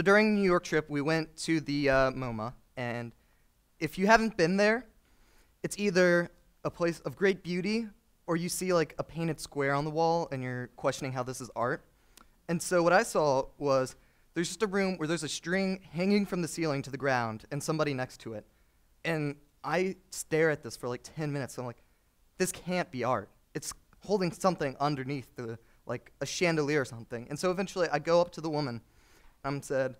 So during the New York trip, we went to the MoMA, and if you haven't been there, it's either a place of great beauty, or you see like a painted square on the wall, and you're questioning how this is art. And so what I saw was there's just a room where there's a string hanging from the ceiling to the ground, and somebody next to it. And I stare at this for like 10 minutes, and I'm like, this can't be art. It's holding something underneath the, like a chandelier or something. And so eventually I go up to the woman and said,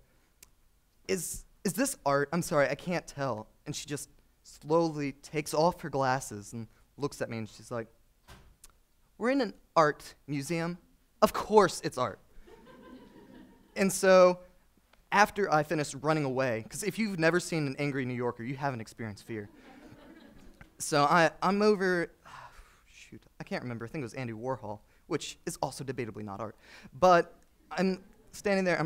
is this art? I'm sorry, I can't tell. And she just slowly takes off her glasses and looks at me, and she's like, we're in an art museum. Of course it's art. And so after I finished running away, because if you've never seen an angry New Yorker, you haven't experienced fear. So I'm over, shoot, I can't remember, I think it was Andy Warhol, which is also debatably not art. But I'm standing there,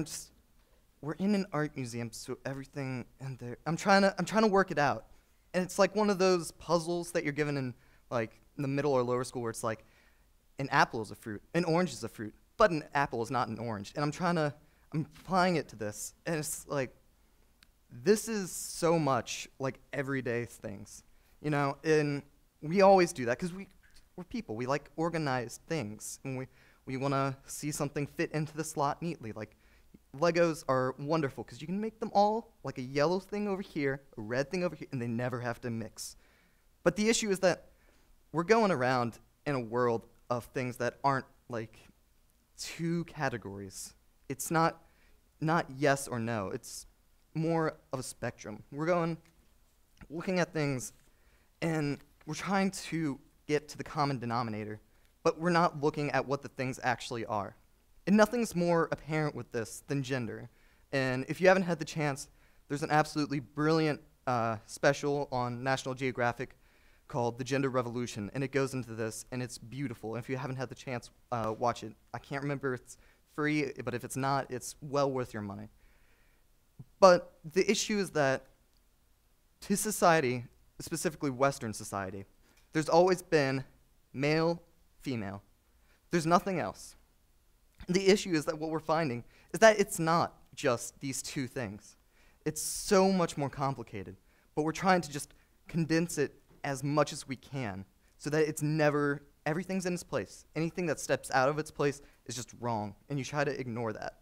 we're in an art museum, so everything in there, I'm trying to work it out. And it's like one of those puzzles that you're given in like in the middle or lower school where it's like, an apple is a fruit, an orange is a fruit, but an apple is not an orange. And I'm applying it to this, and it's like, this is so much like everyday things, you know, and we always do that because we're people. We like organized things, and we want to see something fit into the slot neatly. Like, Legos are wonderful because you can make them all like a yellow thing over here, a red thing over here, and they never have to mix. But the issue is that we're going around in a world of things that aren't like two categories. It's not yes or no. It's more of a spectrum. We're looking at things, and we're trying to get to the common denominator, but we're not looking at what the things actually are. And nothing's more apparent with this than gender. And if you haven't had the chance, there's an absolutely brilliant special on National Geographic called The Gender Revolution, and it goes into this, and it's beautiful. And if you haven't had the chance, watch it. I can't remember if it's free, but if it's not, it's well worth your money. But the issue is that to society, specifically Western society, there's always been male, female. There's nothing else. The issue is that what we're finding is that it's not just these two things. It's so much more complicated, but we're trying to just condense it as much as we can so that it's never, everything's in its place. Anything that steps out of its place is just wrong, and you try to ignore that.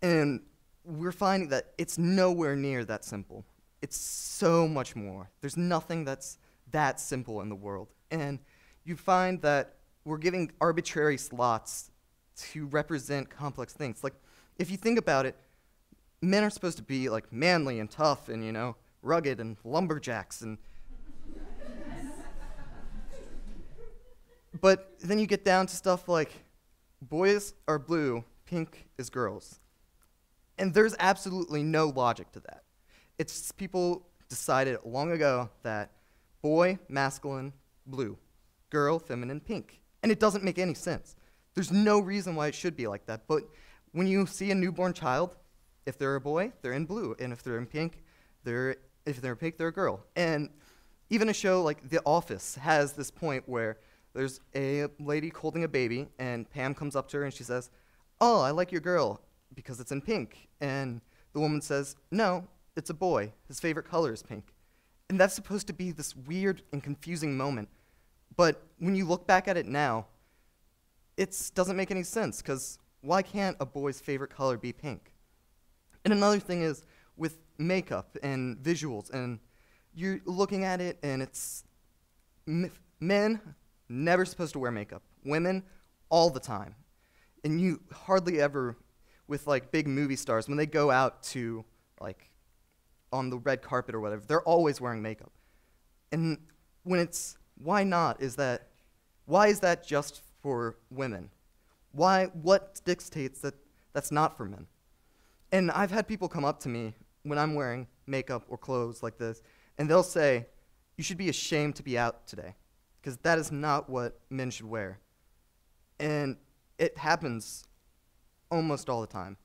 And we're finding that it's nowhere near that simple. It's so much more. There's nothing that's that simple in the world. And you find that we're giving arbitrary slots to represent complex things. Like, if you think about it, men are supposed to be like manly and tough and, you know, rugged and lumberjacks and but then you get down to stuff like boys are blue, pink is girls. And there's absolutely no logic to that. It's people decided long ago that boy, masculine, blue, girl, feminine, pink. And it doesn't make any sense. There's no reason why it should be like that. But when you see a newborn child, if they're a boy, they're in blue. And if they're in pink, they're a girl. And even a show like The Office has this point where there's a lady holding a baby, and Pam comes up to her and she says, "Oh, I like your girl because it's in pink." And the woman says, "No, it's a boy. His favorite color is pink." And that's supposed to be this weird and confusing moment. But when you look back at it now, it doesn't make any sense, because why can't a boy's favorite color be pink? And another thing is with makeup and visuals, and you're looking at it, and it's men never supposed to wear makeup. Women, all the time. And you hardly ever, with like big movie stars, when they go out to like on the red carpet or whatever, they're always wearing makeup. And when it's, why not? Why is that just for women? What dictates that that's not for men? And I've had people come up to me when I'm wearing makeup or clothes like this, and they'll say, "You should be ashamed to be out today, because that is not what men should wear." And it happens almost all the time.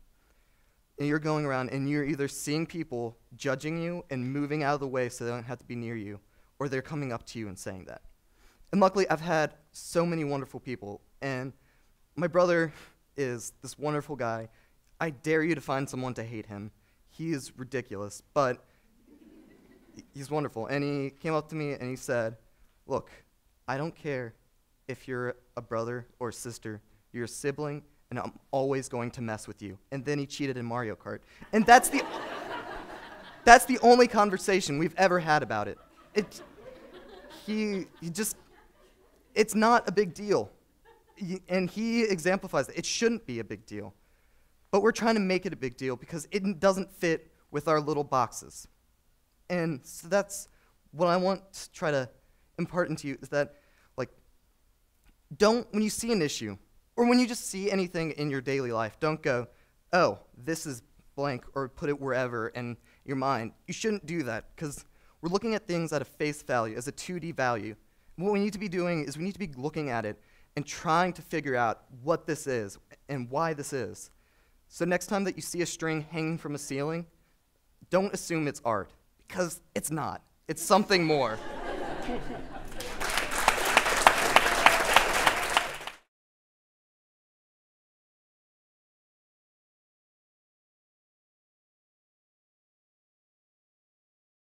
And you're going around and you're either seeing people judging you and moving out of the way so they don't have to be near you, or they're coming up to you and saying that. And luckily, I've had so many wonderful people. And my brother is this wonderful guy. I dare you to find someone to hate him. He is ridiculous, but he's wonderful. And he came up to me and he said, look, I don't care if you're a brother or a sister, you're a sibling, and I'm always going to mess with you. And then he cheated in Mario Kart. And that's the only conversation we've ever had about it. It's not a big deal. And he exemplifies it. It shouldn't be a big deal. But we're trying to make it a big deal because it doesn't fit with our little boxes. And so that's what I want to try to impart into you, is that, like, when you see an issue, or when you just see anything in your daily life, don't go, oh, this is blank, or put it wherever in your mind. You shouldn't do that, because we're looking at things at a face value, as a 2D value. What we need to be doing is we need to be looking at it and trying to figure out what this is and why this is. So next time that you see a string hanging from a ceiling, don't assume it's art, because it's not. It's something more.